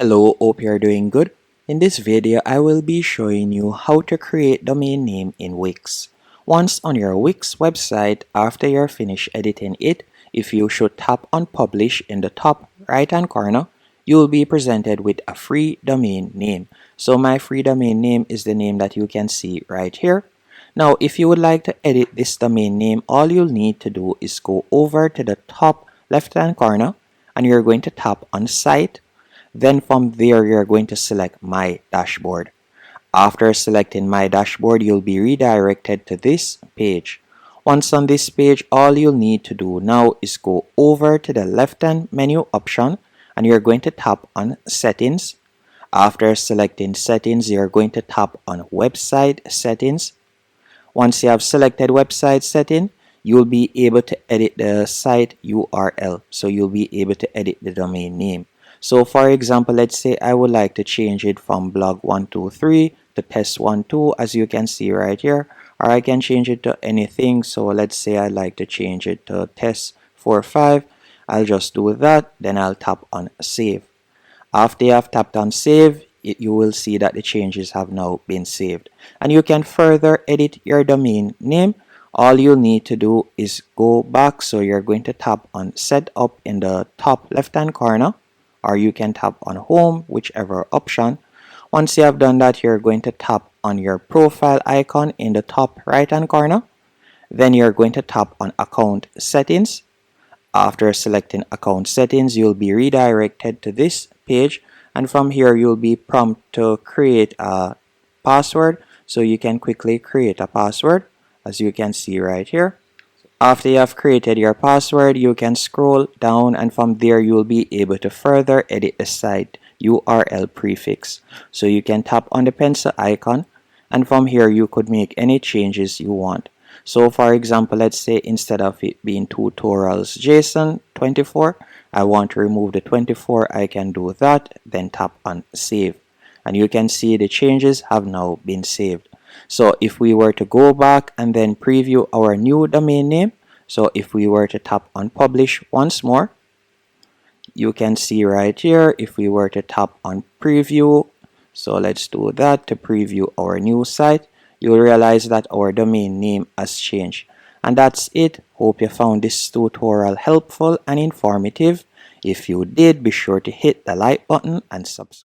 Hello, hope you're doing good. In this video, I will be showing you how to create domain name in Wix. Once on your Wix website, after you're finished editing it, if you should tap on publish in the top right hand corner, you will be presented with a free domain name. So my free domain name is the name that you can see right here. Now, if you would like to edit this domain name, all you'll need to do is go over to the top left hand corner and you're going to tap on site. Then from there, you're going to select My Dashboard. After selecting My Dashboard, you'll be redirected to this page. Once on this page, all you'll need to do now is go over to the left-hand menu option and you're going to tap on Settings. After selecting Settings, you're going to tap on Website Settings. Once you have selected Website Setting, you'll be able to edit the site URL. So you'll be able to edit the domain name. So for example, let's say I would like to change it from blog123 to test12, as you can see right here, or I can change it to anything. So let's say I like to change it to test45. I'll just do that, then I'll tap on save. After you have tapped on save, you will see that the changes have now been saved. And you can further edit your domain name. All you'll need to do is go back. So you're going to tap on setup in the top left hand corner, or you can tap on home, whichever option. Once you have done that, you're going to tap on your profile icon in the top right hand corner. Then you're going to tap on account settings. After selecting account settings, you'll be redirected to this page, and from here you'll be prompted to create a password. So you can quickly create a password, as you can see right here. After you have created your password, you can scroll down and from there you will be able to further edit the site URL prefix. So you can tap on the pencil icon and from here you could make any changes you want. So for example, let's say instead of it being tutorials JSON 24, I want to remove the 24. I can do that, then tap on save. And you can see the changes have now been saved. So if we were to go back and then preview our new domain name, so if we were to tap on publish once more, you can see right here, if we were to tap on preview, so let's do that to preview our new site, you'll realize that our domain name has changed. And that's it. Hope you found this tutorial helpful and informative. If you did, be sure to hit the like button and subscribe.